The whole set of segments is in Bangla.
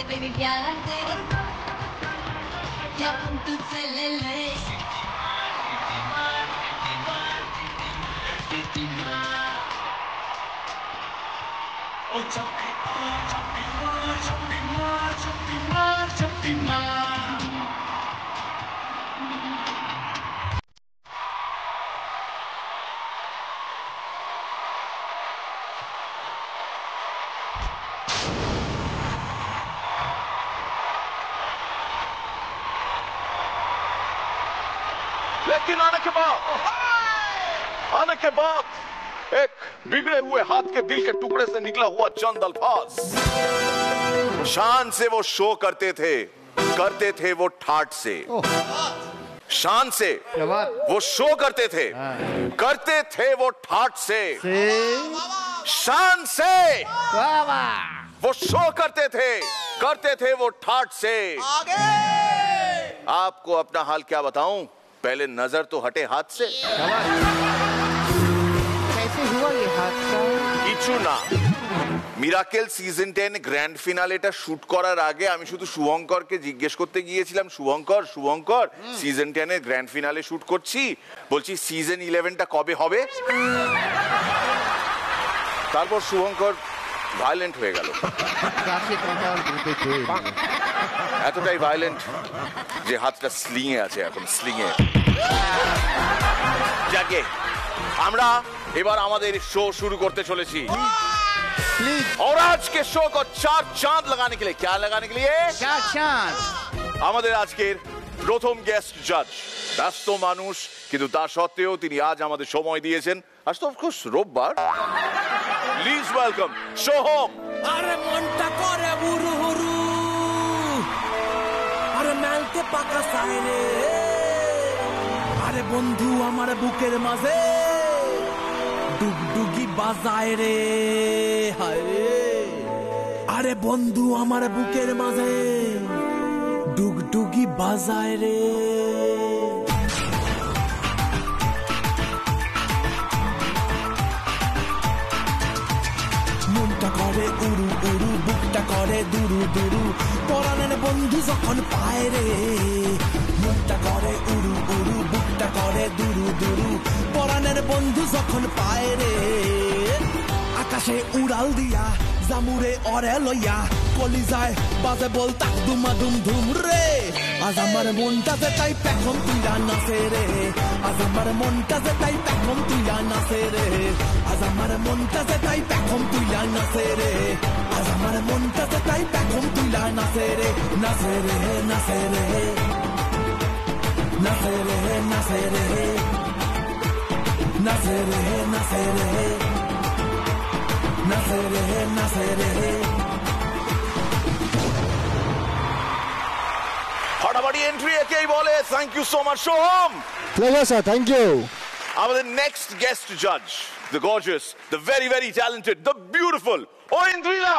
Baby प्यार दे दे क्या हम तुझसे ले ले ओ चप्पी मार चप्पी मार चप्पी मार चप्पी मार चप्पी मार लेकिन आने के बाद एक बिगड़े हुए हाथ के दिल के टुकड़े से निकला हुआ चंद अल्फाज शान से वो शो करते थे वो ठाठ से शान से वो शो करते थे वो ठाठ से शान से वो शो करते थे वो ठाठ से आपको अपना हाल क्या बताऊं पहले नजर तो हटे हाथ से कैसे हुआ ये हादसा কিছু না মিরাকেল সিজন 10 গ্র্যান্ড ফিনালেটা শুট করার আগে আমি শুধু শুভঙ্করকে জিজ্ঞেস করতে গিয়েছিলাম শুভঙ্কর সিজন 10 এর গ্র্যান্ড ফিনালে শুট করছি বলছি সিজন 11টা কবে হবে তারপর শুভঙ্কর ভায়োলেন্ট হয়ে গেল এতটাই ভায়োলেন্ট যে হাতটা স্লিং এ আছে এখন স্লিং এ যাকে আমরা এবার আমাদের শো শুরু করতে চলেছি और आज के शो को 4 चांद लगाने के लिए क्या लगाने के लिए 4 চাঁদ আমাদের আজকের প্রথম গেস্ট জাজ ব্যস্ত মানুষ কিন্তু তা সত্ত্বেও তিনি আজ আমাদের সময় দিয়েছেন আজ তো অফকোর্স রোববার প্লিজ ওয়েলকাম সোহম আরে মনটা করে বুরু হুরু আরে মেলতে পাকা সাইরে আরে বন্ধু আমার বুকের মাঝে ডুগডুগি বাজায় রে হায় আরে বন্ধু আমার বুকের মাঝে ডুগডুগি বাজায় রে মনটা করে উড়ু উড়ু বুকটা করে দুরু দুরু পরাণের বন্ধু যখন পায় রে মনটা করে উড়ু উড়ু বুকটা করে দুরু দুরু পরাণের বন্ধু যখন পায় রে আকাশে উড়াল দিয়া জামুরে অরে লইয়া কলিজায় বাজে বল তাক দুমা দুম ধুম রে আজ আমার মনটা যে তাই পেখম তুইলা নাচে রে আজ আমার মনটা যে তাই পেখম তুইলা নাচে রে আজ আমার মনটা যে তাই পেখম তুইলা নাচে রে আজ আমার মনটা যে তাই পেখম তুইলা নাচে রে নাচে রে নাচে রে নাচে রে নাচে রে নাচে রে নাচে রে নাচে রে নাচে রে ফাটাফাটি এন্ট্রি একেই বলে thank you so much Soham pleasure sir thank you আমাদের নেক্সট গেস্ট জাজ the gorgeous the very very talented the beautiful Aindrila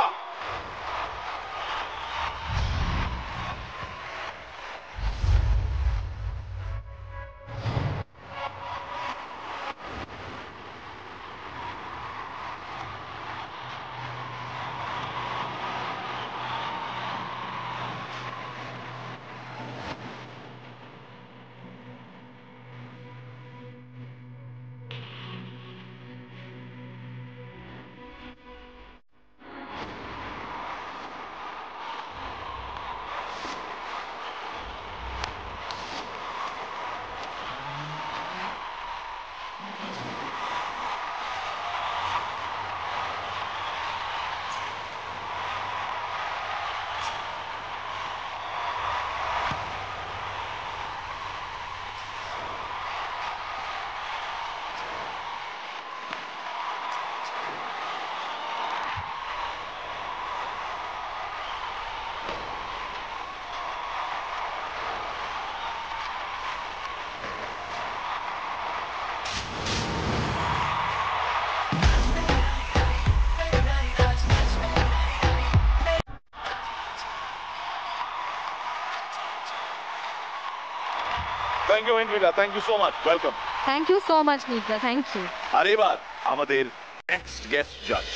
thank you Indrita, thank you so much, welcome. Thank you so much Nidra, thank you. আর এবার আমাদের নেক্সট গেস্ট জাজ,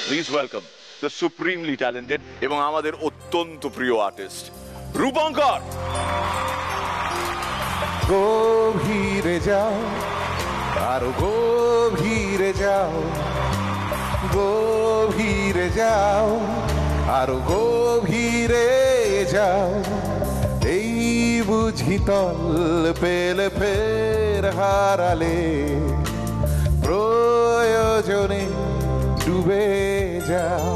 please welcome the supremely talented এবং আমাদের অত্যন্ত প্রিয় আর্টিস্ট রূপঙ্কর। গভীরে যাও, আরো গভীরে যাও, গভীরে যাও, আরো গভীরে যাও, এই বুঝি তল পেলে ফের হারালে, প্রয়োজনে ডুবে যাও,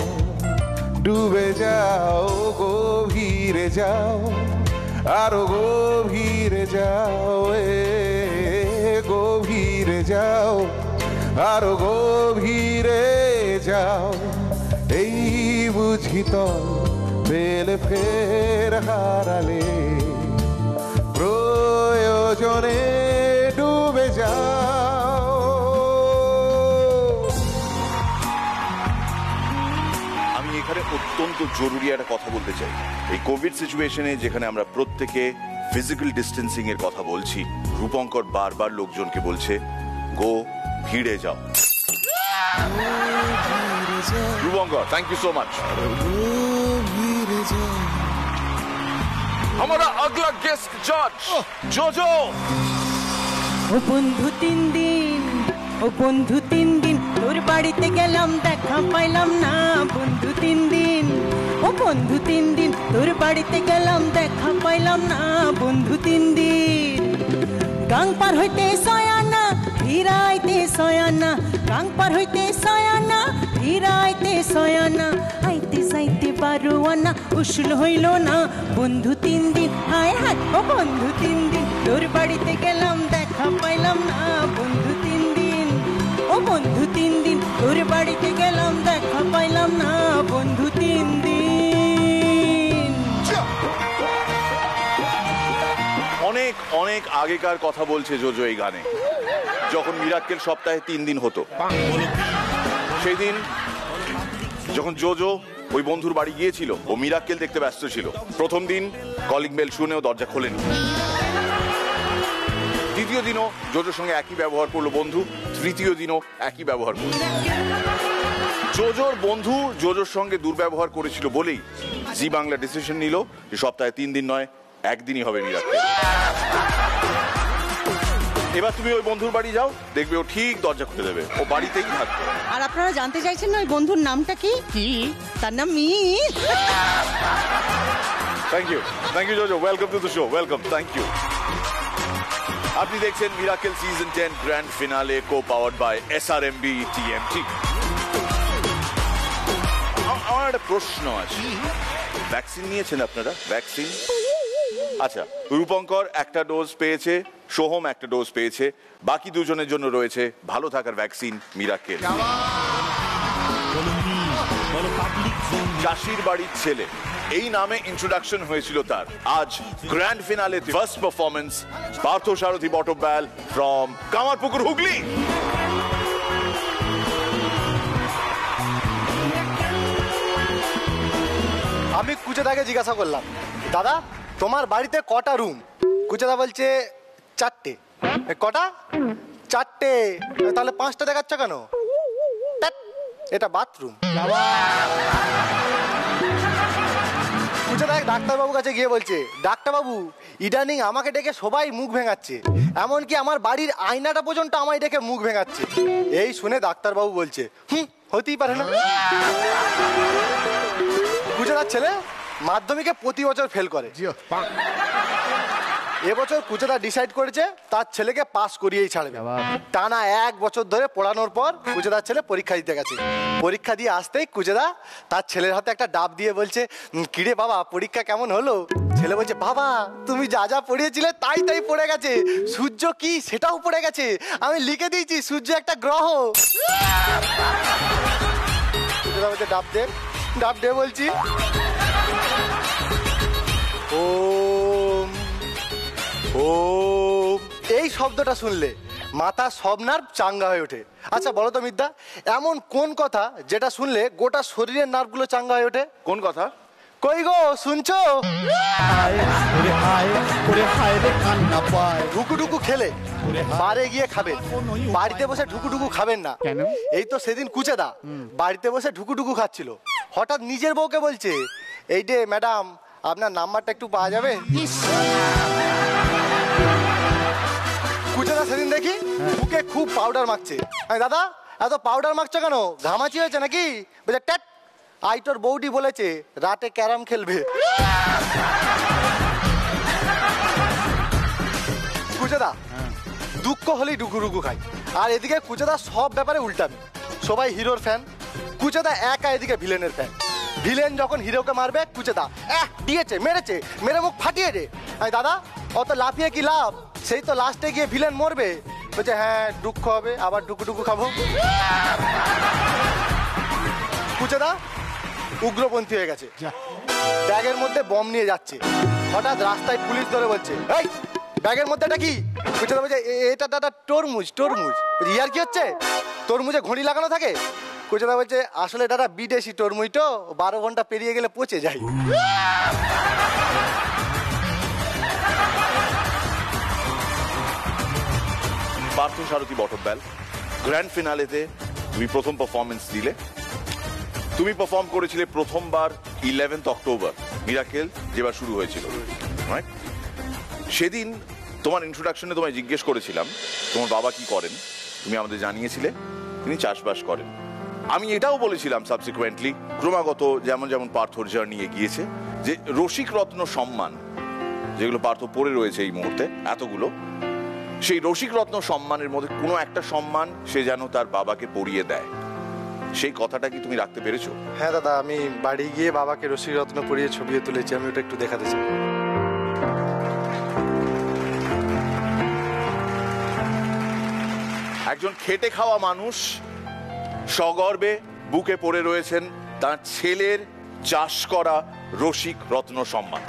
ডুবে যাও, গভীরে যাও, আরো গভীরে যাও, গভীরে যাও, আরো গভীরে যাও, এই বুঝি তল পেলে ফের হারালে, প্রয়োজনে ডুবে যাও। আমি এখানে অত্যন্ত জরুরি একটা কথা বলতে চাই। এই কোভিড সিচুয়েশনে যেখানে আমরা প্রত্যেকে ফিজিক্যাল ডিস্টেন্সিং এর কথা বলছি, রূপঙ্কর বারবার লোকজনকে বলছে গো ভিড়ে যাও। Rupankar, thank you so much. हमारा अगला गेस्ट जज जोजो। ও বন্ধু 3 দিন, ও বন্ধু 3 দিন তোর বাড়িতে গেলাম দেখা পাইলাম না, বন্ধু 3 দিন, ও বন্ধু 3 দিন তোর বাড়িতে গেলাম দেখা পাইলাম না, বন্ধু 3 দিন। গাং পার হইতে সয়ানা ফিরাইতে সয়ানা, গাং পার হইতে সয়ানা ফিরাইতে সয়ানা, আইতে সাইতে বারোয়ানা উসুল হইল না, বন্ধু 3 দিন, হায় হায় ও বন্ধু 3 দিন তোর বাড়িতে গেলাম দেখা পাইলাম না, বন্ধু 3 দিন, ও বন্ধু 3 দিন তোর বাড়িতে গেলাম দেখা পাইলাম না, বন্ধু 3 দিন। অনেক অনেক আগেকার কথা বলছে জোজো এই গানে, যখন মিরাক্কেল সপ্তাহে 3 দিন হতো। সেই দিন যখন জোজো ওই বন্ধুর বাড়ি গিয়েছিল, ও মিরাক্কেল দেখতে ব্যস্ত ছিল। প্রথম দিন কলিং বেল শুনেও দরজা খোলেনি। দ্বিতীয় দিনও জোজোর সঙ্গে একই ব্যবহার করলো বন্ধু, তৃতীয় দিনও একই ব্যবহার করলো। জোজোর বন্ধু জোজোর সঙ্গে দুর্ব্যবহার করেছিল বলেই জি বাংলা ডিসিশন নিল যে সপ্তাহে 3 দিন নয়, একদিনই হবে মিরাক্কেল। এবার তুমি ওই বন্ধুর বাড়ি যাও, দেখবে ও ঠিক দরজা খুলে দেবে, ও বাড়িতেই থাকবে। আর আপনারা জানতে চাইছেন না ওই বন্ধুর নামটা কি? কি তার নাম Mir. Thank you Jojo, welcome to the show, welcome, thank you. আপনি দেখছেন miracle season 10 grand finale, co powered by SRMB TMT। আমার একটা প্রশ্ন আছে, ভ্যাকসিন নিয়েছেন আপনারা? ভ্যাকসিন? আচ্ছা, রূপঙ্কর একটা ডোজ পেয়েছে, সোহম একটা ডোজ পেয়েছে, বাকি দুজনের জন্য রয়েছে ভালো থাকার ভ্যাকসিন মিরাকেল। চাষির বাড়ির ছেলে এই নামে ইন্ট্রোডাকশন হয়েছিল তার। আজ grand finale first performance, Partha Sarathi Batabyal from Kamarpukur, Hooghly. আমি কুচেদাকে জিজ্ঞাসা করলাম, দাদা তোমার বাড়িতে কটা রুম? কুচেদা বলছে 4টে। কটা? 4টে। তাহলে 5টা দেখাচ্ছ কেন? এটা বাথরুম। কুচেদা এক ডাক্তারবাবুর কাছে গিয়ে বলছে, ডাক্তারবাবু ইদানিং আমাকে ডেকে সবাই মুখ ভেঙাচ্ছে, এমনকি আমার বাড়ির আয়নাটা পর্যন্ত আমায় ডেকে মুখ ভেঙাচ্ছে। এই শুনে ডাক্তারবাবু বলছে, হতেই পারে না। কুচেদার ছেলে মাধ্যমিকে প্রতি বছর ফেল করে। এবছর কুচেদা ডিসাইড করেছে তার ছেলেকে পাস করিয়েই ছাড়বে। টানা 1 বছর ধরে পড়ানোর পর কুচেদার ছেলে পরীক্ষা দিতে গেছে। পরীক্ষা দিয়ে আসতেই কুচেদা তার ছেলের হাতে একটা ডাব দিয়ে বলছে, কিরে বাবা পরীক্ষা কেমন হলো? ছেলে বলছে, বাবা তুমি যা যা পড়িয়েছিলে তাই তাই পড়ে গেছে, সূর্য কি সেটাও পড়ে গেছে, আমি লিখে দিয়েছি সূর্য একটা গ্রহ। কুচেদা বলছে, ডাব দে। ডাব দে বলছি। ওম ওম, এই শব্দটা শুনলে মাথা সব নার্ভ চাঙ্গা হয়ে ওঠে। আচ্ছা বলো তো মিদ্যা, এমন কোন কথা যেটা শুনলে গোটা শরীরের নার্ভগুলো চাঙ্গা হয়ে ওঠে? কোন কথা? কই গো শুনছো? ঢুকুঢুকু খেলে বারে গিয়ে খাবেন, বাড়িতে বসে ঢুকুঢুকু খাবেন না। কেন? এই তো সেদিন কুচেদা বাড়িতে বসে ঢুকুঢুকু খাচ্ছিল, হঠাৎ নিজের বউকে বলছে, এই যে ম্যাডাম আপনার নাম্বারটা একটু পাওয়া যাবে? কুচেদা সেদিন দেখি বুকে খুব পাউডার মাখছে। দাদা এত পাউডার মাখছো কেন, ঘামাচি হয়েছে নাকি? বলছে ট্যাট, আই তোর বউডি বলেছে রাতে ক্যারাম খেলবে। কুচেদা দুঃখ হলেই ডুকুডুকু খাই, আর এদিকে কুচেদা সব ব্যাপারে উল্টামি। সবাই হিরোর ফ্যান, কুচেদা একা এদিকে ভিলেনের ফ্যান। ভিলেন যখন হিরোকে মারবে কুচেদা দিয়েছে, মেরেছে, মেরে মুখ ফাটিয়ে দে। দাদা অত লাফিয়ে কি লাভ, সেই তো লাস্টে গিয়ে ভিলেন মরবে। বলছে হ্যাঁ দুঃখ হবে, আবার ডুকুডুকু খাবো। কুচেদা উগ্রপন্থী হয়ে গেছে, ব্যাগের মধ্যে বম নিয়ে যাচ্ছে। হঠাৎ রাস্তায় পুলিশ ধরে বলছে, এই ব্যাগের মধ্যে এটা কি? কুচেদা বলছে এটা দাদা তরমুজ। তরমুজ ইয়ার কি হচ্ছে, তরমুজে ঘড়ি লাগানো থাকে? কুচেদা বলছে আসলে দাদা বিদেশি তরমুজ তো, 12 ঘন্টা পেরিয়ে গেলে পচে যায়। পার্থ সারথী বটব্যাল, গ্র্যান্ড ফিনালেতে তুমি প্রথম পারফরমেন্স দিলে। তুমি পারফর্ম করেছিলে প্রথমবার 11 অক্টোবর, মিরাকেল যেবার শুরু হয়েছিল। সেদিন তোমার ইন্ট্রোডাকশনে তোমায় জিজ্ঞেস করেছিলাম তোমার বাবা কি করেন, তুমি আমাদের জানিয়েছিলে তিনি চাষবাস করেন। আমি এটাও বলেছিলাম সাবসিকুয়েন্টলি ক্রমাগত যেমন যেমন পার্থর জার্নি এগিয়েছে, যে রসিক রত্ন সম্মান যেগুলো পার্থ পড়ে রয়েছে এই মুহূর্তে এতগুলো, সেই রসিক রত্ন সম্মানের মধ্যে কোনো একটা সম্মান সে যেন তার বাবাকে পড়িয়ে দেয়, সেই কথাটা কি তুমি রাখতে পেরেছো? হ্যাঁ দাদা, আমি বাড়ি গিয়ে বাবাকে রসিক রত্ন পরিয়ে ছবি তুলেছি, আমি ওটা একটু দেখাতে চাই। একজন খেটে খাওয়া মানুষ সগর্বে বুকে পড়ে রয়েছেন তার ছেলের চাষ করা রসিক রত্ন সম্মান।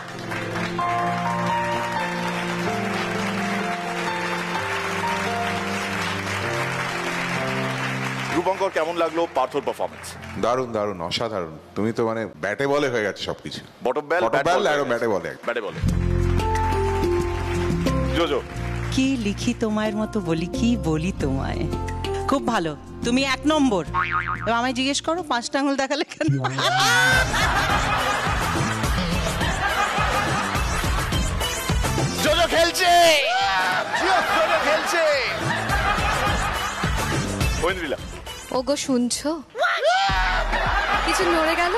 রূপঙ্কর, কেমন লাগলো পার্থর পারফরমেন্স? দারুণ দারুণ, অসাধারণ। তুমি তো মানে ব্যাটে বলে হয়ে গেছে সবকিছু। বটব্যাল ব্যাটে বলে। জোজো, কি লিখি তোমার মতো বলি, কি বলি তোমায়। খুব ভালো, তুমি 1 নম্বর। এবার আমায় জিজ্ঞেস করো 5টা আঙুল দেখালে কেন? জোজো খেলছে, জোজো খেলছে। ঐন্দ্রিলা, ওগো শুনছো, কিছু নড়ে গেল?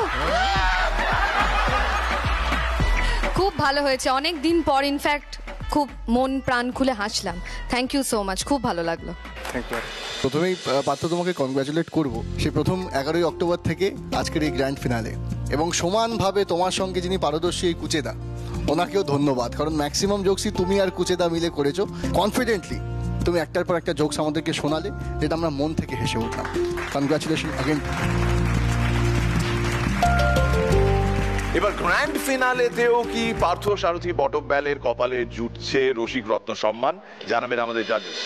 খুব ভালো হয়েছে, অনেক দিন পর ইনফ্যাক্ট খুব মন প্রাণ খুলে হাসলাম। থ্যাংক ইউ সো মাচ, খুব ভালো লাগলো। প্রথমেই পার্থ তোমাকে কনগ্রাচুলেট করবো, সে প্রথম 11ই অক্টোবর থেকে আজকের এই গ্র্যান্ড ফিনালে, এবং সমানভাবে তোমার সঙ্গে যিনি পারদর্শী এই কুচেদা, ওনাকেও ধন্যবাদ। কারণ ম্যাক্সিমাম জোকসই তুমি আর কুচেদা মিলে করেছো। কনফিডেন্টলি তুমি একটার পর একটা জোকস আমাদেরকে শোনালে, যেটা আমরা মন থেকে হেসে উঠলাম। Congratulation again. এবার গ্র্যান্ড ফিনালেতেও কি পার্থ সারথী বটব্যালের কপালে জুটছে রসিক রত্ন সম্মান? জানাবেন আমাদের জাজেস।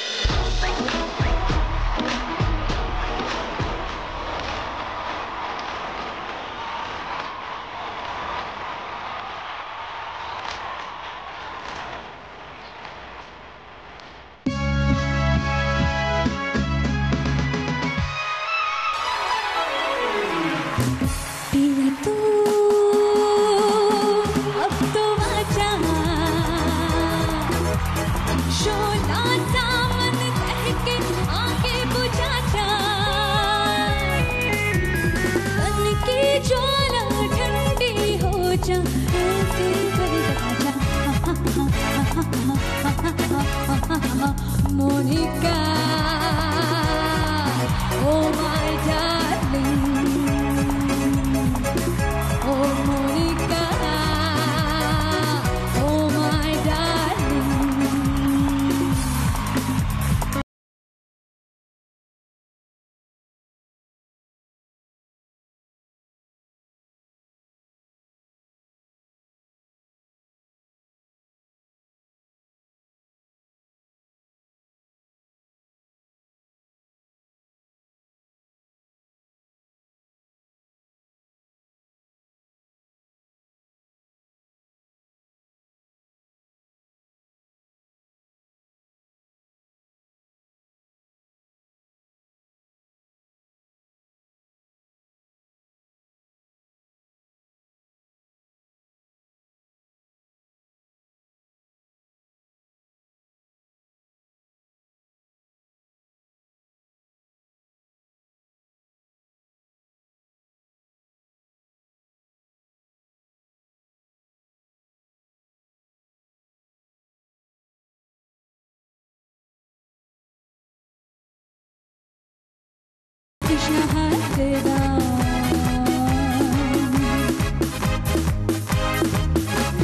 कृष्ण हरे राम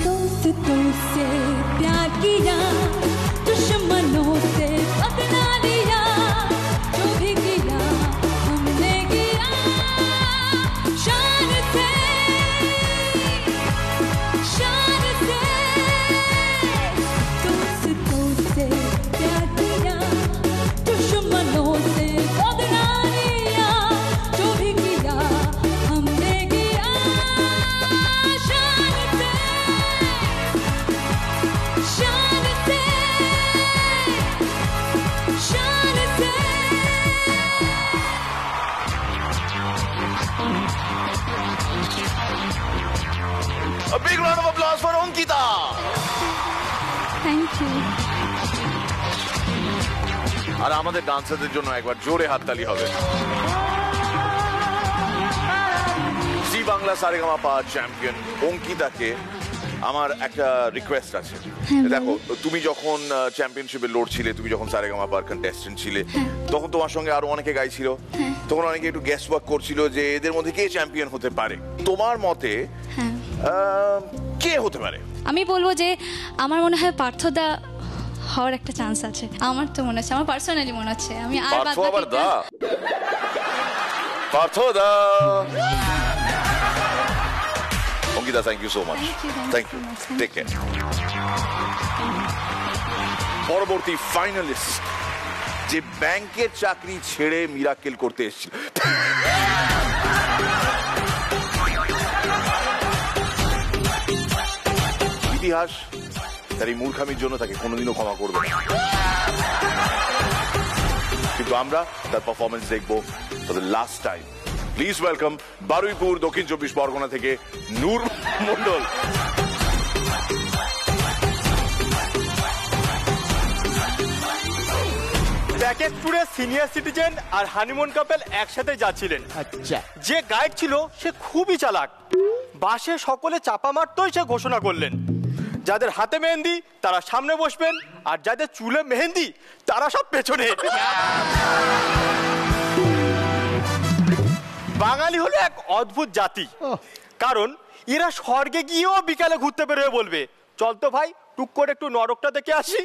दोस्तों से प्यार किया दुश्मनों से बदला लिया जो भी किया हमने किया शान से दोस्तों से प्यार किया दुश्मनों से बदला लिया जो भी किया हमने किया शान से A big round of applause for Ankita. Thank you. আর আমাদের ডান্সারদের জন্য একবার জোরে হাততালি হবে। জি বাংলা সারেগামাপা চ্যাম্পিয়ন অঙ্কিতাকে আমার একটা রিকোয়েস্ট আছে। দেখো তুমি যখন চ্যাম্পিয়নশিপে লড়ছিলে, তুমি যখন সারেগামাপার কন্টেস্টেন্ট ছিলে, তখন তোমার সঙ্গে আরো অনেকে গাইছিল, তখন অনেকে একটু গেস্ট ওয়ার্ক করছিল যে এদের মধ্যে কে চ্যাম্পিয়ন হতে পারে। তোমার মতে কে হতে পারে? আমি বলবো যে আমার মনে হয় পার্থদা হওয়ার একটা চান্স আছে। আমার তো মনে হচ্ছে, আমার পার্সোনালি মনে হচ্ছে। আমি আর পার্থদা Ankita, thank you so much. Thank you, take care. পরবর্তী ফাইনালিস্ট যে ব্যাংকের চাকরি ছেড়ে মিরাকেল করতে এসেছিল, ইতিহাস তার এই মূর্খামির জন্য তাকে কোনোদিনও ক্ষমা করবে না, কিন্তু আমরা তার পারফরমেন্স দেখবো for the last time. Please welcome Baruipur দক্ষিণ 24 পরগনা থেকে নূর মন্ডল। প্যাকেটপুরে সিনিয়র সিটিজেন আর হানিমুন কাপল একসাথে যাচ্ছিলেন। আচ্ছা, যে গাইড ছিল সে খুবই চালাক। বাসে সকলে চাপা মারতেই সে ঘোষণা করলেন, যাদের হাতে মেহেন্দি তারা সামনে বসবেন, আর যাদের চুলে মেহেন্দি তারা সব পেছনে। বাঙালি হলো এক অদ্ভুত জাতি, কারণ এরা স্বর্গে গিয়েও বিকালে ঘুরতে বেরোয় বলবে, চল তো ভাই টুক করে একটু নরকটা দেখে আসি।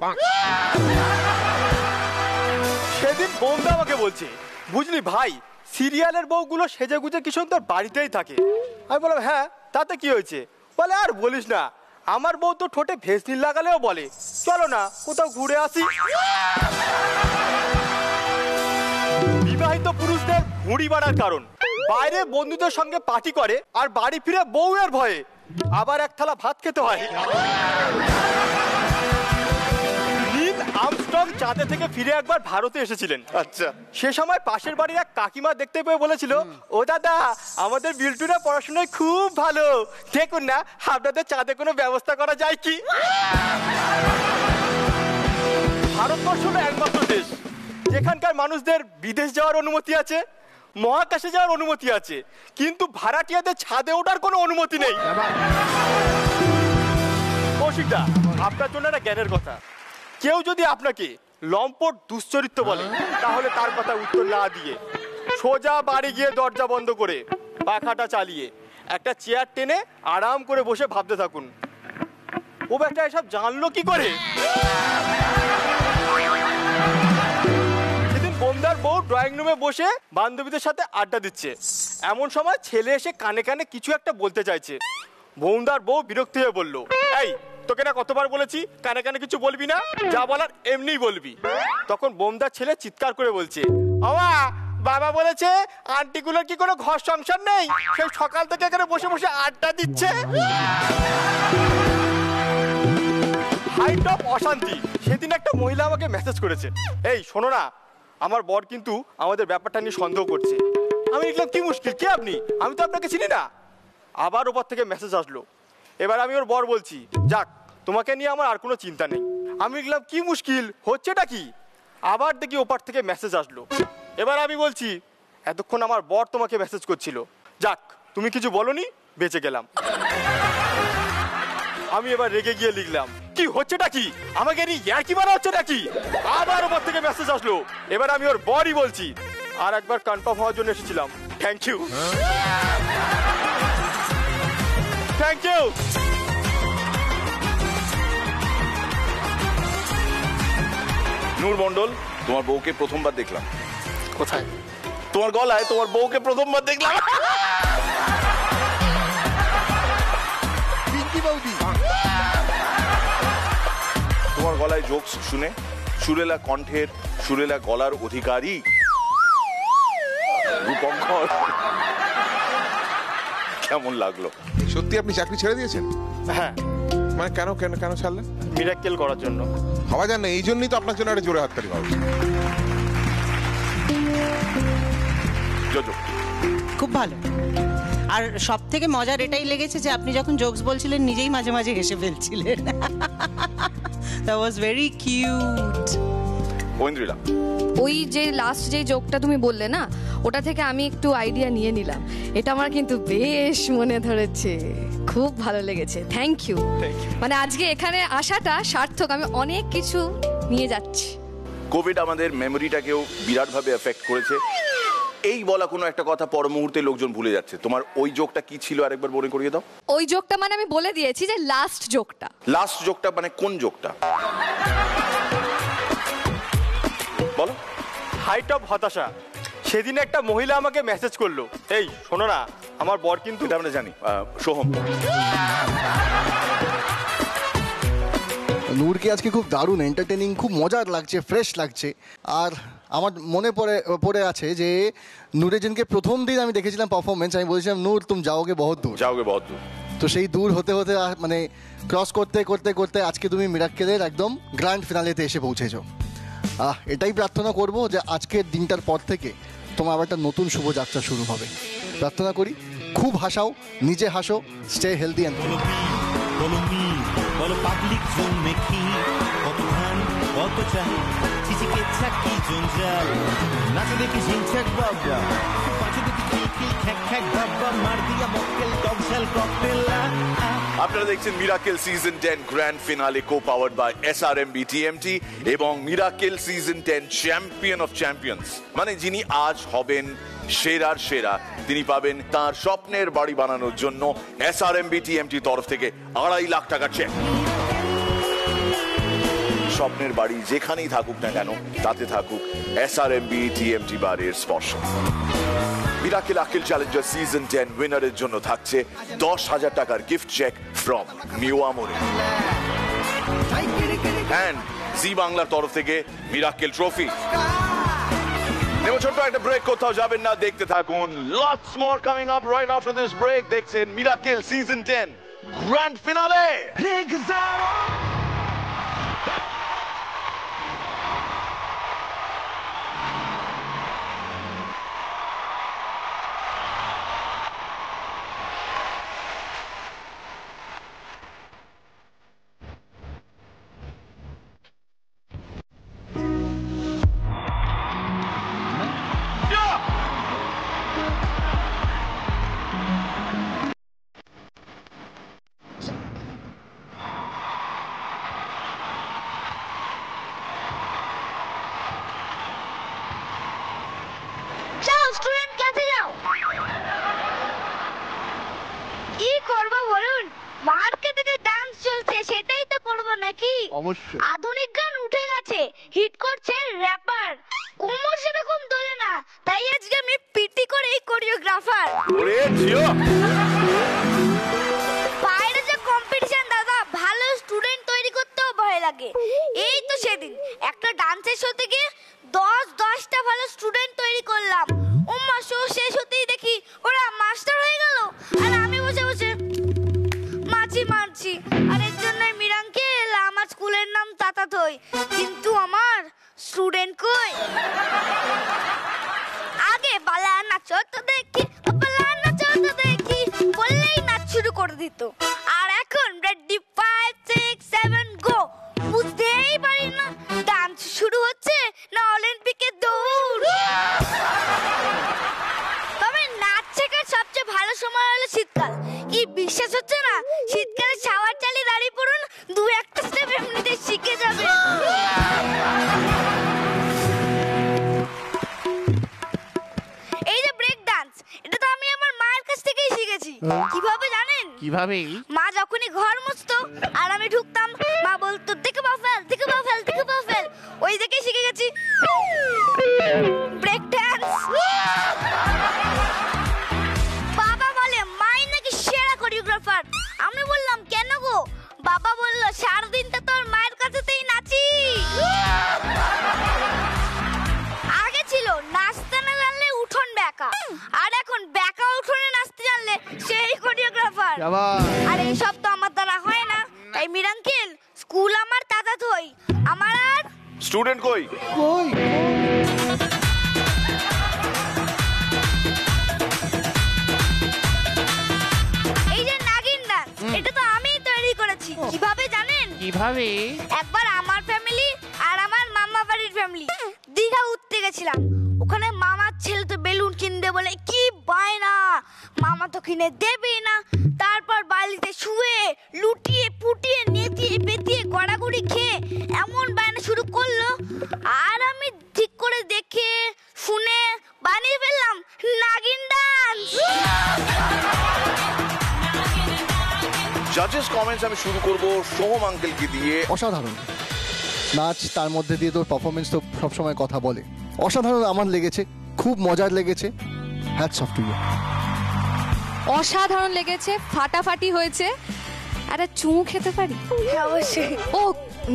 সেদিন বোমদা আমাকে বলছে, বুঝলি ভাই, সিরিয়ালের বউগুলো সেজে গুজে কি সুন্দর বাড়িতেই থাকে। আমি বললাম হ্যাঁ, তাতে কি হয়েছে? বলে আর বলিস না, আমার বউ তো ঠোঁটে ভেসলিন লাগালেও বলে চলো না কোথাও ঘুরে আসি। বিবাহিত পুরুষদের ভুঁড়ি বাড়ার কারণ, বাইরে বন্ধুদের সঙ্গে পার্টি করে আর বাড়ি ফিরে বউয়ের ভয়ে আবার এক থালা ভাত খেতে হয়। নীল আর্মস্ট্রং চাঁদে থেকে ফিরে একবার ভারতে এসেছিলেন। আচ্ছা, সে সময় পাশের বাড়ির এক কাকিমা দেখতে পেয়ে বলেছিল, ও দাদা আমাদের বিল্টুরা পড়াশোনায় খুব ভালো, দেখুন না আপনাদের চাঁদে কোনো ব্যবস্থা করা যায় কি। ভারতবর্ষ হলো একমাত্র দেশ যেখানকার মানুষদের বিদেশ যাওয়ার অনুমতি আছে, মহাকাশে যাওয়ার অনুমতি আছে, কিন্তু ভাড়াটিয়াদের ছাদে ওঠার কোনো অনুমতি নেই। কৌশিকদা, আপনার জন্য একটা জ্ঞানের কথা, কেউ যদি আপনাকে লম্পট দুশ্চরিত্র বলে তাহলে তার কথা উত্তর না দিয়ে সোজা বাড়ি গিয়ে দরজা বন্ধ করে পাখাটা চালিয়ে একটা চেয়ার টেনে আরাম করে বসে ভাবতে থাকুন, ও ব্যাটা এসব জানলো কি করে। সেদিন বোমদার বউ ড্রয়িং রুমে বসে বান্ধবীদের সাথে আড্ডা দিচ্ছে, এমন সময় ছেলে এসে কানে কানে কিছু একটা বলতে চাইছে। বোমদার বউ বিরক্ত হয়ে বলল, এই তোকে না কতবার বলেছি কানে কানে কিছু বলবি না, যা বলার এমনি বলবি। তখন বোমদার ছেলে চিৎকার করে বলছে, বাবা বলেছে আন্টিগুলোর কি কোনো ঘর সংসার নেই, সেই সকাল থেকে এখানে বসে বসে আড্ডা দিচ্ছে। হাইট অফ অশান্তি। সেদিন একটা মহিলা আমাকে মেসেজ করেছে, এই শোনো না আমার বর কিন্তু আমাদের ব্যাপারটা নিয়ে সন্দেহ করছে। আমি লিখলাম কি মুশকিল, কে আপনি, আমি তো আপনাকে চিনি না। আবার ওপর থেকে মেসেজ আসলো, এবার আমি ওর বর বলছি, যাক তোমাকে নিয়ে আমার আর কোনো চিন্তা নেই। আমি লিখলাম কি মুশকিল, হচ্ছেটা কি। আবার দেখি ওপার থেকে মেসেজ আসলো, এবার আমি বলছি, এতক্ষণ আমার বর তোমাকে মেসেজ করছিল, যাক তুমি কিছু বলনি, বেঁচে গেলাম। আমি এবার রেগে গিয়ে লিখলাম, কি হচ্ছেটা কি, আমাকে নিয়ে ইয়ার্কি মারা হচ্ছে নাকি। আবার ওপর থেকে মেসেজ আসলো, এবার আমি ওর বরই বলছি, আর একবার কনফার্ম হওয়ার জন্য এসেছিলাম। Thank you. Thank you. Noor Mondal, তোমার বউকে প্রথমবার দেখলাম। কোথায়? তোমার গলায় তোমার বউকে প্রথমবার দেখলাম। পিঙ্কি বৌদি। তোমার গলায় জোকস শুনে সুরেলা কণ্ঠের সুরেলা গলার অধিকারী রূপঙ্কর কেমন লাগলো? সত্যি আপনি চাকরি ছেড়ে দিয়েছেন? হ্যাঁ। মানে কেন কেন কেন ছাড়লেন? মিরাক্কেল করার জন্য। ভাবা যায় না, এই জন্যই তো আপনার জন্য একটা জোরে হাততালি পাবো। খুব ভালো। আর সব থেকে মজার এটাই লেগেছে যে আপনি যখন জোকস বলছিলেন নিজেই মাঝে মাঝে হেসে ফেলছিলেন। That was very cute. Aindrila, ওই যে লাস্ট যে জোকটা তুমি বললে না, ওটা থেকে আমি একটু আইডিয়া নিয়ে নিলাম। এটা আমার কিন্তু বেশ মনে ধরেছে, খুব ভালো লেগেছে। Thank you. মানে আজকে এখানে আসাটা সার্থক, আমি অনেক কিছু নিয়ে যাচ্ছি। কোভিড আমাদের মেমোরিটাকেও বিরাটভাবে এফেক্ট করেছে। এই বলা কোনো একটা কথা পর মুহূর্তে লোকজন ভুলে যাচ্ছে। তোমার ওই জোকটা কি ছিল আরেকবার মনে করিয়ে দাও। ওই জোকটা মানে আমি বলে দিয়েছি যে লাস্ট জোকটা। লাস্ট জোকটা মানে কোন জোকটা বলো। হাইট অফ হতাশা। সেদিন একটা মহিলা আমাকে মেসেজ করলো, এই শোনো না, আমার বর কিন্তু। এটা আমরা জানি। সোহম, নূরকে আজকে খুব দারুণ এন্টারটেনিং, খুব মজার লাগছে, ফ্রেশ লাগছে। আর আমার মনে পড়ে আছে যে নূরের যেদিনকে প্রথম দিন আমি দেখেছিলাম পারফরমেন্স, আমি বলেছিলাম নূর তুম যাওগে বহুত দূর। যাওগে বহুত দূর। তো সেই দূর হতে হতে মানে ক্রস করতে করতে করতে আজকে তুমি মিরাক্কেলের একদম গ্র্যান্ড ফিনালেতে এসে পৌঁছেছো। এটাই প্রার্থনা করব যে আজকের দিনটার পর থেকে তোমার আবার একটা নতুন শুভযাত্রা শুরু হবে। প্রার্থনা করি খুব হাসাও, নিজে হাসো, স্টে হেলদি অ্যান্ড বলো পাবলিক জোন মেকি কত ধান কত চাই চিচিকে চাকি জঞ্জাল নাচে দেখি ঝিংছাক বাবা পাঁচে দেখি খিলখিল খ্যাক খ্যাক বাবা মার দিয়া মক্কেল ডগশাল ককটেল। আপনারা দেখছেন miracle season 10 grand finale co powered by SRMB TMT এবং miracle season 10 champion of champions, মানে যিনি আজ হবেন সেরার সেরা, তিনি পাবেন তার স্বপ্নের বাড়ি বানানোর জন্য SRMB TMT তরফ থেকে 2.5 লাখ টাকার চেক। স্বপ্নের বাড়ি যেখানেই থাকুক না কেন, তাতে থাকুক SRMB TMT বারের স্পর্শ। মিরাকেল আকিল চ্যালেঞ্জার সিজন 10 উইনারের জন্য থাকছে 10,000 টাকার gift cheque from new Amore and Zee বাংলার তরফ থেকে মিরাকেল ট্রফি। নেব ছোট্ট একটা ব্রেক, কোথাও যাবেন না, দেখতে থাকুন। Lots more coming up right after this break. দেখছেন মিরাকেল সিজন 10 গ্র্যান্ড ফিনালে। আধুনিক গান উঠে গেছে, হিট করছে র্যাপার, কোমর সেরকম তোলে না, তাই আজকে আমি পিটি করে এই কোরিওগ্রাফার। বাইরে যে কম্পিটিশন দাদা, ভালো স্টুডেন্ট তৈরি করতেও ভয় লাগে। এই তো সেদিন একটা ডান্সের শোতে গিয়ে 10টা ভালো স্টুডেন্ট তৈরি করলাম। ওমা, শো শেষ হতেই দেখি ওরা মাস্টার হয়ে গেল, আর আমি বসে বসে মারছি। আর এর জন্য মিরাঙ্কেল আমার স্কুলের নাম তাতাতই, কিন্তু আমার স্টুডেন্ট কই? আগে বালা নাচো তো দেখি, বালা নাচো তো দেখি বললেই নাচ শুরু করে দিত, আর এখন রেডি 5 6 7 গো, বুঝতেই পারি না ডান্স শুরু হচ্ছে না অলিম্পিকে দৌড়। তবে নাচ শেখার সবচেয়ে ভালো সময় হলো শীতকাল। কি বিশ্বাস হচ্ছে না? শীতকালে শাওয়ার চালিয়ে দাঁড়িয়ে পড়ুন, 2-1টা স্টেপ এমনিতে শিখে যাবে। কিভাবে জানেন? কিভাবে? মা যখনই ঘর মুছতো আর আমি ঢুকতাম, মা বলতো দেখে পা ফেল, দেখে পা ফেল, দেখে পা ফেল। ওই দেখেই শিখে গেছি ব্রেক ড্যান্স। বাবা বলে মাই নাকি সেরা কোরিওগ্রাফার। আমি বললাম কেন গো? বাবা বলল সারাদিনটা তোর মায়ের কাছেতেই নাচি। আগে ছিল নাচতে না জানলে উঠোন ব্যাকা, আর এখন ব্যাকা উঠোনে নাচতে জানলে সেই কোরিওগ্রাফার। আর এইসব তো আমার দ্বারা হয় না। তাই মিরাঙ্কেল, স্কুল আমার তাতা থই, আমার আর স্টুডেন্ট কই? এই যে নাগিন ডান্স, এটা তো আমিই তৈরি করেছি। কিভাবে জানেন? কিভাবে? একবার আমার ফ্যামিলি আর আমার মামা বাড়ির ফ্যামিলি দীঘা উঠতে গেছিলাম। ওখানে মামার ছেলে তো বেলুন কিনবে বলে কি বায়না, মামা তো কিনে দেবেই না। তারপর বালিতে শুয়ে লুটিয়ে পুটিয়ে নেতিয়ে পেতিয়ে গড়াগড়ি খেয়ে এমন বায়না শুরু করলো, আর আমি ঠিক করে দেখে শুনে বানিয়ে ফেললাম নাগিন ডান্স। জাজেস কমেন্টস আমি শুরু করব সোহম আঙ্কেলকে দিয়ে। অসাধারণ নাচ, তার মধ্যে দিয়ে তোর পারফরমেন্স তো সবসময় কথা বলে। অসাধারণ আমার লেগেছে, খুব মজার লেগেছে। Hats off to you. অসাধারণ লেগেছে, ফাটাফাটি হয়েছে। একটা চুমু খেতে পারি? অবশ্যই। ও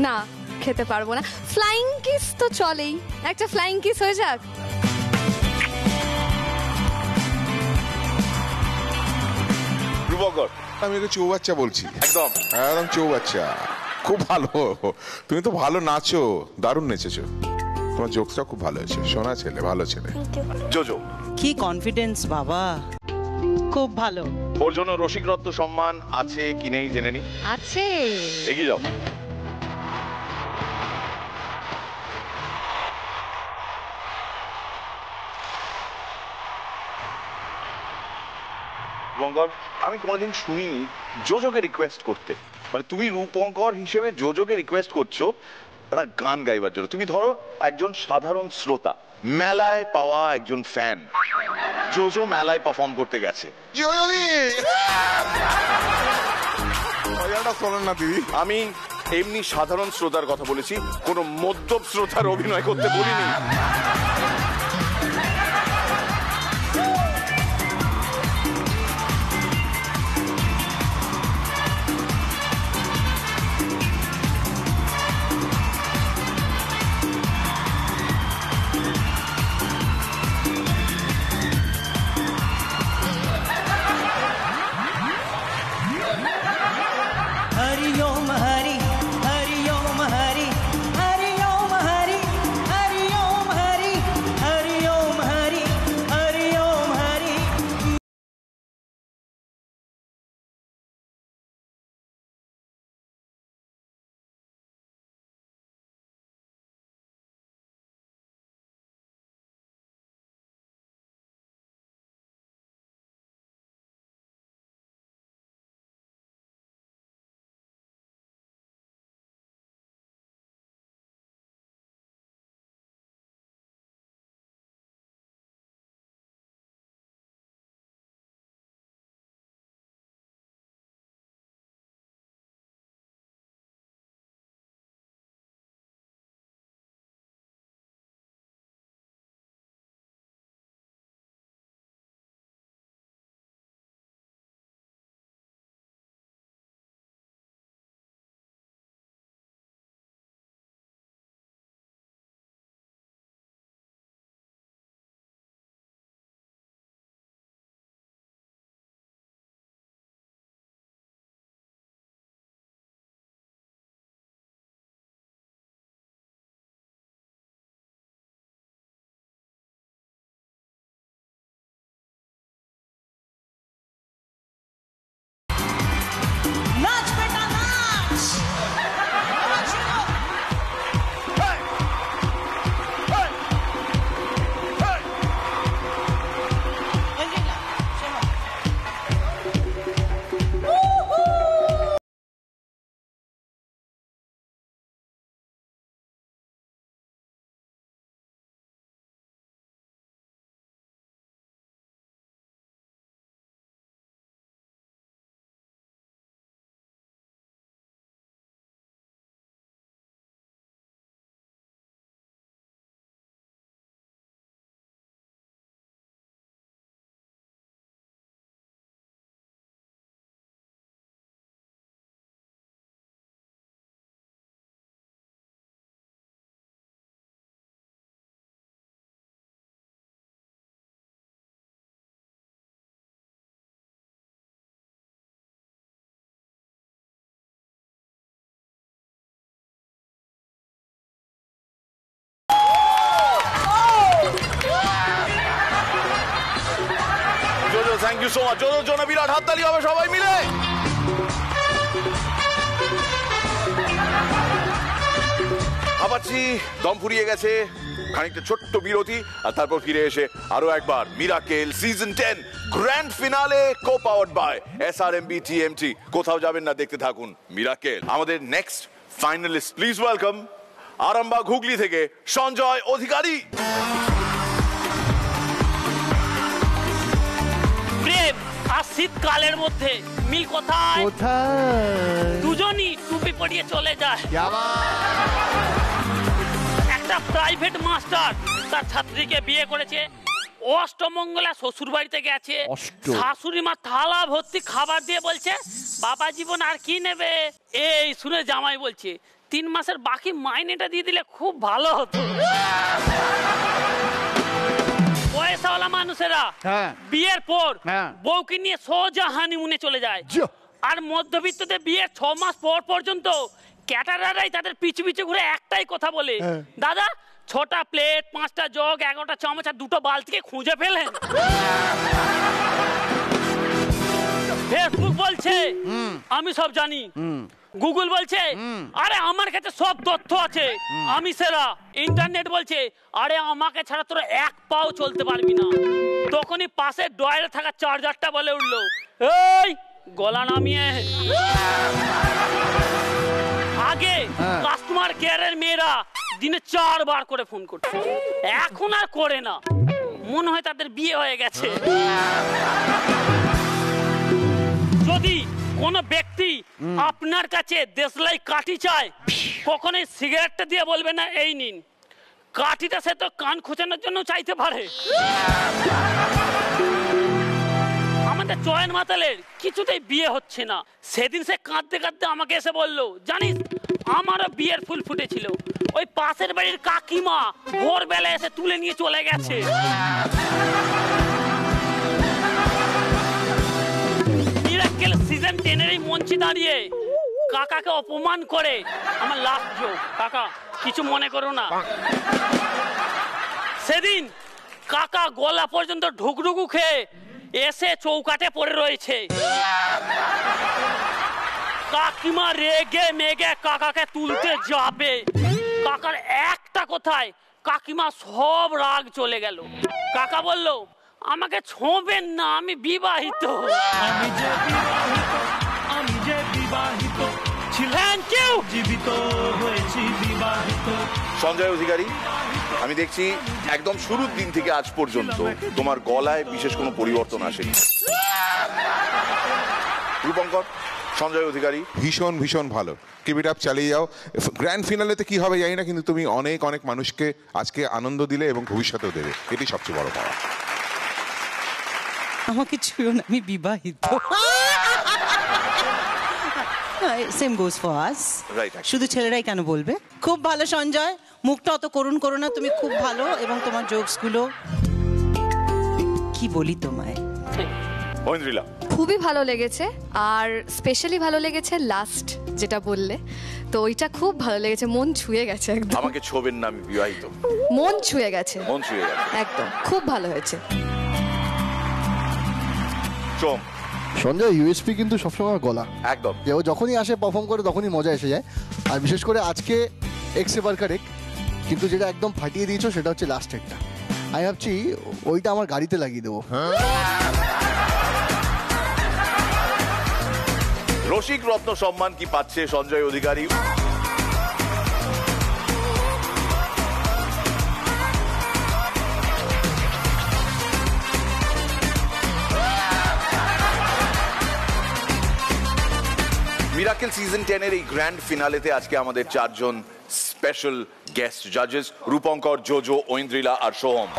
না, খেতে পারবো না। ফ্লাইং কিস তো চলেই, একটা ফ্লাইং কিস হয়ে যাক। রূপকর, আমি ওকে চৌবাচ্চা বলছি। একদম একদম চৌবাচ্চা। খুব ভালো, তুমি তো ভালো নাচো, দারুণ নেচেছো। তোমার জোকসটা খুব ভালো হয়েছে, সোনা ছেলে, ভালো ছেলে। জোজো, কি কনফিডেন্স বাবা, খুব ভালো। ওর জন্য রসিকরত্ন সম্মান আছে কি নেই জেনে নি। আছে। এগিয়ে যাও। রূপঙ্কর, আমি কোনোদিন শুনিনি জোজোকে রিকোয়েস্ট করতে। মানে তুমি রূপঙ্কর হিসেবে জোজোকে রিকোয়েস্ট করছো একটা গান গাইবার জন্য। তুমি ধরো একজন সাধারণ শ্রোতা, মেলায় পাওয়া একজন ফ্যান, জোজো মেলায় পারফর্ম করতে গেছে। শোনেন না দিদি, আমি এমনি সাধারণ শ্রোতার কথা বলেছি, কোনো মদ্যপ শ্রোতার অভিনয় করতে বলিনি। Hari Om Hari, Hari Om Hari, Hari Om Hari, Hari Om Hari. Thank you so much. জোজোর জন্য বিরাট হাততালি হবে সবাই মিলে। আবারছি, দম ফুরিয়ে গেছে, খানিকটা ছোট্ট বিরতি, আর তারপর ফিরে এসে আরো একবার miracle season 10 grand finale co powered by SRMB TMT. কোথাও যাবেন না, দেখতে থাকুন মিরাকেল। আমাদের next finalist, please welcome Arambagh Hooghly থেকে সঞ্জয় অধিকারী। প্রেম আর শীতকালের মধ্যে মিল কোথায়? দুজনই টুপি পরিয়ে চলে যায়। একটা প্রাইভেট মাস্টার তার ছাত্রীকে বিয়ে করেছে, অষ্টমঙ্গলা শ্বশুর বাড়িতে গেছে, শাশুড়ি মা থালা ভর্তি খাবার দিয়ে বলছে বাবা জীবন আর কি নেবে। এই শুনে জামাই বলছে 3 মাসের বাকি মাইনেটা দিয়ে দিলে খুব ভালো হতো। পয়সাওয়ালা মানুষেরা বিয়ের পর বউকে নিয়ে সোজা হানিমুনে চলে যায়, আর মধ্যবিত্তদের বিয়ের 6 মাস পর পর্যন্ত ক্যাটারাররাই তাদের পিছু পিছু ঘুরে একটাই কথা বলে, দাদা 6টা প্লেট, 5টা জগ, 11টা চামচ আর 2টো বালতিকে খুঁজে ফেলেন। ফেসবুক বলছে আমি সব জানি, গুগল বলছে আরে আমার কাছে সব তথ্য আছে, আমি সেরা। ইন্টারনেট বলছে আরে আমাকে ছাড়া তোরা এক পাও চলতে পারবি না। তখনই পাশের ডয়ারে থাকা চার্জারটা বলে উঠলো, এই গলা নামিয়ে। আগে কাস্টমার কেয়ারের মেয়েরা দিনে 4 বার করে ফোন করত, এখন আর করে না, মনে হয় তাদের বিয়ে হয়ে গেছে। যদি কোন ব্যক্তি আপনার কাছে দেশলাই কাঠি চায়, কখনোই সিগারেটটা দিয়ে বলবে না এই নিন। কাঠিটা সে তো কান খোঁচানোর জন্য চাইতে পারে। আমাদের চয়ন মাতালের কিছুতেই বিয়ে হচ্ছে না। সেদিন সে কাঁদতে কাঁদতে আমাকে এসে বলল, জানিস আমারও বিয়ের ফুল ফুটেছিল, ওই পাশের বাড়ির কাকিমা ভোরবেলা এসে তুলে নিয়ে চলে গেছে। মিরাকেল সিজন 10 এর এই মঞ্চে দাঁড়িয়ে কাকাকে অপমান করে আমার লাস্ট জোক, কাকা কিছু মনে করো না। সেদিন কাকা গলা পর্যন্ত ঢুকঢুকু খেয়ে এসে চৌকাটে পড়ে রয়েছে। কাকিমা রেগে মেগে কাকাকে তুলতে যাবে, কাকার একটা কথায় কাকিমা সব রাগ চলে গেল। কাকা বলল, আমাকে ছোঁবেন না, আমি বিবাহিত। আমি যে বিবাহিত থ্যাংক ইউ। জীবিত হয়েছি বিবাহিত। সঞ্জয় অধিকারী, আমি দেখছি একদম শুরুর দিন থেকে আজ পর্যন্ত তোমার গলায় বিশেষ কোনো পরিবর্তন আসেনি। রূপঙ্কর, সঞ্জয় অধিকারী ভীষণ ভীষণ ভালো, কিপ ইট আপ, চালিয়ে যাও। গ্র্যান্ড ফিনালেতে কি হবে জানি না, কিন্তু তুমি অনেক অনেক মানুষকে আজকে আনন্দ দিলে এবং ভবিষ্যতেও দেবে, এটি সবচেয়ে বড় পাওয়া। আমাকে ছুঁয়ো না, আমি বিবাহিত। Same goes for us. শুধু ছেলেরাই কেন বলবে? খুব ভালো সঞ্জয়, মুখটা অত করুণ করো না, তুমি খুব ভালো, এবং তোমার জোকসগুলো কি বলি তোমায়। ঐন্দ্রিলা, খুবই ভালো লেগেছে, আর স্পেশালি ভালো লেগেছে লাস্ট যেটা বললে, তো ওইটা খুব ভালো লেগেছে, মন ছুঁয়ে গেছে একদম। আমাকে ছোবেন না, আমি বিবাহিত, মন ছুঁয়ে গেছে, মন ছুঁয়ে গেছে একদম, খুব ভালো হয়েছে। সোম, সঞ্জয় ইউএসপি কিন্তু সবসময় গলা, একদম, যে ও যখনই আসে পারফর্ম করে তখনই মজা এসে যায়। আর বিশেষ করে আজকে এক্স এবার কারেক্ট, কিন্তু যেটা একদম ফাটিয়ে দিয়েছো সেটা হচ্ছে লাস্টেরটা। আমি ভাবছি ওইটা আমার গাড়িতে লাগিয়ে দেবো। রসিক রত্ন সম্মান কি পাচ্ছে সঞ্জয় অধিকারী? মিরাকেল সিজন 10 এর এই গ্র্যান্ড ফিনালেতে আজকে আমাদের 4 জন স্পেশাল গেস্ট জাজেস, রূপঙ্কর, জোজো, ঐন্দ্রিলা আর সোহম।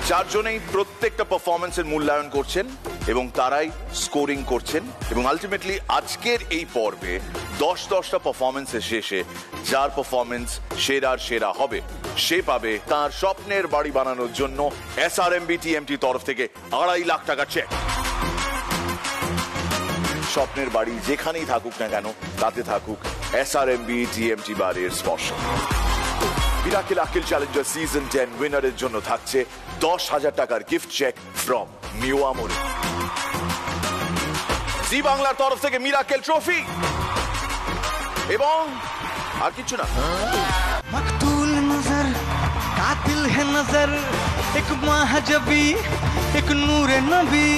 4 জনেই প্রত্যেকটা পারফরমেন্সের মূল্যায়ন করছেন এবং তারাই স্কোরিং করছেন, এবং আলটিমেটলি আজকের এই পর্বে 10-10টা পারফরমেন্সের শেষে যার পারফরমেন্স সেরার সেরা হবে সে পাবে তার স্বপ্নের বাড়ি বানানোর জন্য এসআরএমবি টিএমটি তরফ থেকে 2.5 লাখ টাকা চেক। স্বপ্নের বাড়ি যেখানেই থাকুক না কেন, তাতে থাকুক এসআরএমবি টিএমটি বাড়ির স্পর্শ। মিরাকেল আকিল চ্যালেঞ্জার সিজন 10 উইনারের জন্য থাকছে 10,000 টাকার গিফট চেক ফ্রম মিও আমরে। জি বাংলার তরফ থেকে মিরাকেল ট্রফি এবং আর কিছু না। मकतूल नजर कातिल है नजर एक महाजबी एक नूर नबी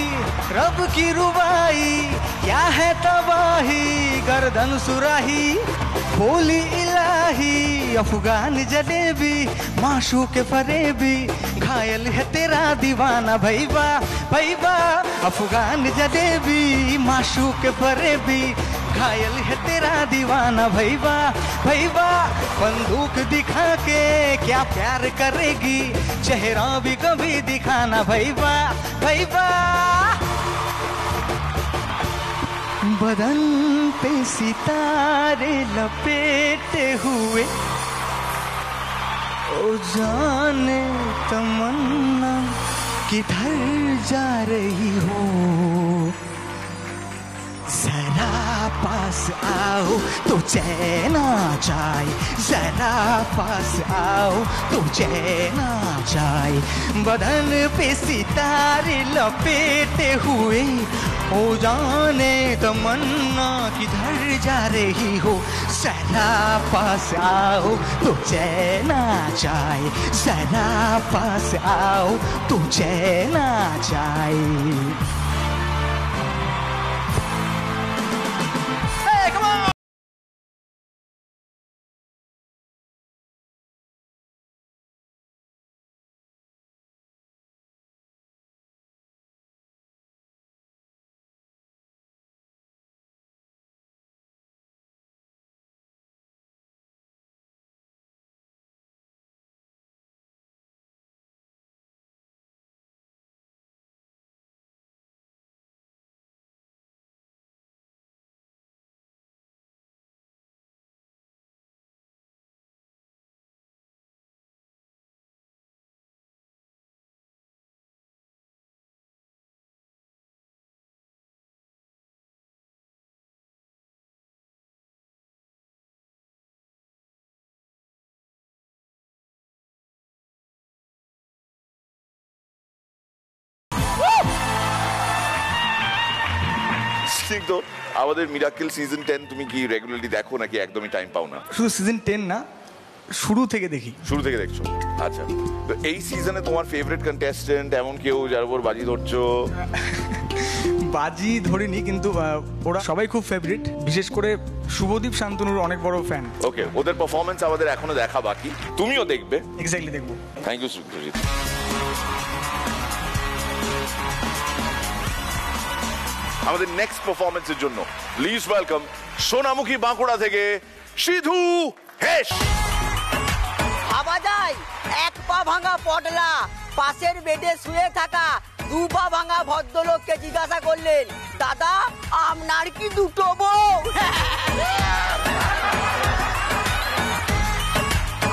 रब की रुबाई क्या है तबाही गर्दन सुराही बोली इलाही अफगान जलेबी माशूक फरेबी घायल है तेरा दीवाना भैबा भैबा अफगान जलेबी माशूक फरेबी घायल है तेरा दीवाना भैबा भैबा बंदूक दिखा के क्या प्यार करेगी चेहरा भी कभी दिखाना भैबा भैबा बदन पे सितारे लपेटे हुए ओ जाने तमन्ना किधर जा रही हो जरा पास आओ तो चैन आ जाए जरा पास आओ तो चैन आ जाए बदन पे सितारे लपेटे हुए ओ जाने तमन्ना किधर जा रही हो जरा पास आओ तो चैन आ जाए जरा पास आओ तो चैन आ जाए। ঠিক তো আমাদের মিরাকেল সিজন 10 তুমি কি রেগুলারলি দেখো নাকি একদমই টাইম পাও না? শুধু সিজন 10 না শুরু থেকে দেখি। শুরু থেকে দেখছো? আচ্ছা, তো এই সিজনে তোমার ফেভারিট কন্টেস্টেন্ট এমন কেউ যার উপর বাজি ধরছো? বাজি ধরিনি কিন্তু ওরা সবাই খুব ফেভারিট, বিশেষ করে শুভদীপ শান্তনুর অনেক বড় ফ্যান। ওকে, ওদের পারফরম্যান্স আমাদের এখনো দেখা বাকি, তুমিও দেখবে? এক্স্যাক্টলি দেখবো। Thank you Sujit. আমাদের নেক্সট পারফরম্যান্সের জন্য প্লিজ ওয়েলকাম সোনামুখী বাঁকুড়া থেকে সিধু হেস। ভাবা যায় এক পা ভাঙা পটলা পাশের বেডে শুয়ে থাকা 2 পা ভাঙা ভদ্রলোককে জিজ্ঞাসা করলেন, দাদা আপনার কি দুটো বউ?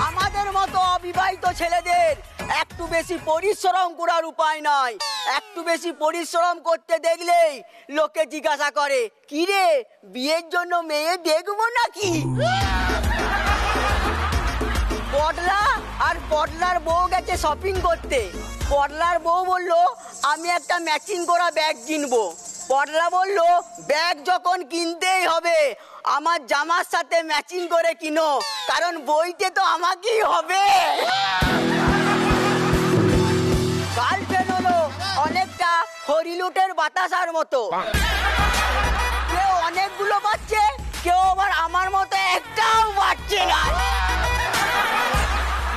আমাদের মতো অবিবাহিত ছেলেদের একটু বেশি পরিশ্রম করার উপায় নাই। একটু বেশি পরিশ্রম করতে দেখলেই লোকে জিজ্ঞাসা করে, কি রে বিয়ের জন্য মেয়ে দেখবো নাকি? পটলা আর পটলার বউ গেছে শপিং করতে। পটলার বউ বলল, আমি একটা ম্যাচিং করা ব্যাগ কিনবো। পটলা বলল, ব্যাগ যখন কিনতেই হবে আমার জামার সাথে ম্যাচিং করে কিনো, কারণ বইতে তো আমাকেই হবে। গার্লফ্রেন্ড হলো অনেকটা হরিলুটের বাতাসার মতো, কেউ অনেকগুলো পাচ্ছে, কেউ আবার আমার মতো একটাও পাচ্ছে না।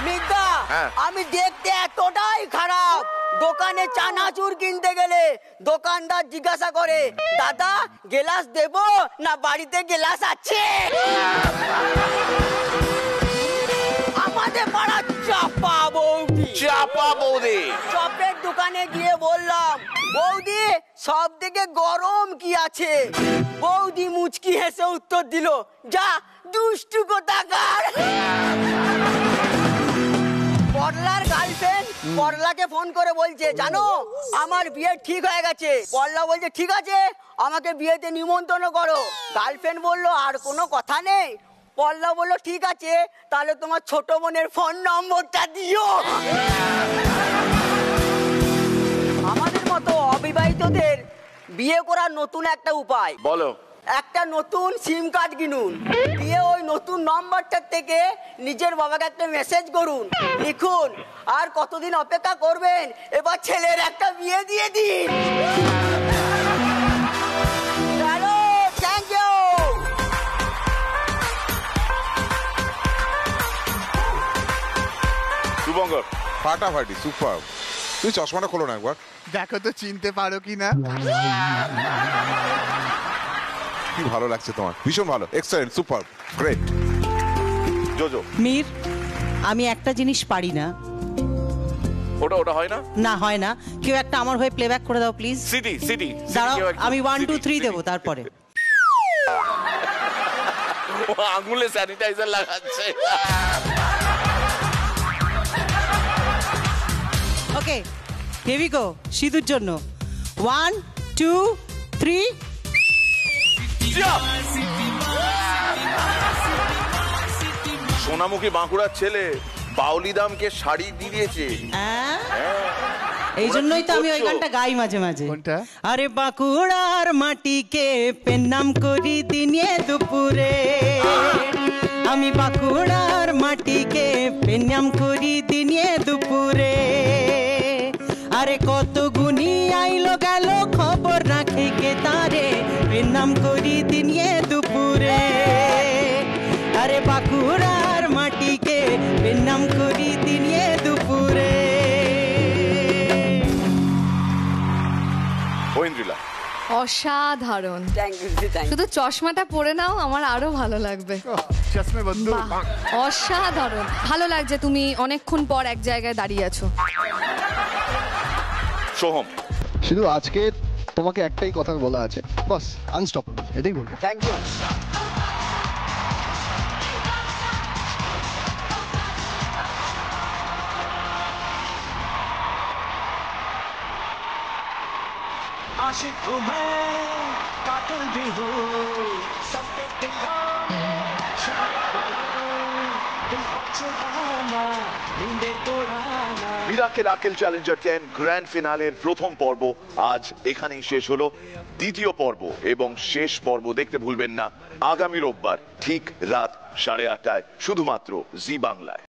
মিগদা, আমি দেখতে এতটাই খারাপ, দোকানে চানাচুর কিনতে গেলে দোকানদার জিজ্ঞাসা করে, দাদা গেলাস দেবো না বাড়িতে গেলাস আছে? আমাদের পাড়া চাপা বৌদি। চাপা বৌদি। চপের দোকানে গিয়ে বললাম, বৌদি সব থেকে গরম কি আছে? বৌদি মুচকি হেসে উত্তর দিল, যা দুষ্টু কোথাকার। পটলার গার্লফ্রেন্ড পটলাকে ফোন করে বলছে, জানো আমার বিয়ে ঠিক হয়ে গেছে। পটলা বলছে, ঠিক আছে আমাকে বিয়েতে নিমন্ত্রণ করো। গার্লফ্রেন্ড বলল, আর কোনো কথা নেই? পল্লা বললো ঠিক আছে, তাহলে তোমার ছোট বোনের ফোন নম্বরটা দিও। আমাদের মতো অবিবাহিতদের বিয়ে করার নতুন একটা উপায়। বলো। একটা নতুন সিম কার্ড কিনুন, দিয়ে ওই নতুন নম্বরটার থেকে নিজের বাবাকে একটা মেসেজ করুন, লিখুন আর কতদিন অপেক্ষা করবেন, এবার ছেলের একটা বিয়ে দিয়ে দিন। Thank you. শুভঙ্কর ফাটাফাটি, সুপার। তুই চশমাটা খোলো না একবার, দেখো তো চিনতে পারো কি না। কি ভালো লাগছে তোমার, ভীষণ ভালো, excellent, super, great. JoJo. Mir, আমি একটা জিনিস পারি না। ওটা হয় না? না হয় না। কেউ একটা আমার হয়ে প্লেব্যাক করে দাও প্লিজ। সিটি সিটি দাঁড়াও, আমি 1 2 3 দেবো তারপরে। ও আঙুলে স্যানিটাইজার লাগাচ্ছে। ওকে, হিয়ার উই গো। সিধুর জন্য 1 2 3। সোনামুখী বাঁকুড়ার ছেলে বাউলি দামকে শাড়ি দিয়েছে। এই জন্যই তো আমি ওই গানটা গাই মাঝে মাঝে। আরে বাঁকুড়ার মাটিকে পেন্নাম করি দিনে দুপুরে, আমি বাঁকুড়ার মাটিকে পেন্নাম করি দিনে দুপুরে। আরে কত গুণী আইলো গেল খবর রাখে কে তারে, পেন্নাম করি দিনে দুপুরে। আরে বাঁকুড়ার মাটিকে পেন্নাম করি দিনে দুপুরে। অসাধারণ। শুধু চশমাটা পরে নাও, আমার আরো ভালো লাগবে। বাহ, অসাধারণ। ভালো লাগছে, তুমি অনেকক্ষণ পর এক জায়গায় দাঁড়িয়ে আছো। সোহম, শুধু আজকে তোমাকে একটাই কথা বলা আছে, বস, আনস্টপ, এটাই বলবো। Thank you. आशिक हूँ मैं, कातिल भी हूँ, सब पे टिका, दिल को चुराना, नींदें तोड़ाना। মিরাকেল আকেল চ্যালেঞ্জার 10 গ্র্যান্ড ফিনালের প্রথম পর্ব আজ এখানেই শেষ হলো। দ্বিতীয় পর্ব এবং শেষ পর্ব দেখতে ভুলবেন না আগামী রোববার ঠিক রাত 8:30টায় শুধুমাত্র জি বাংলায়।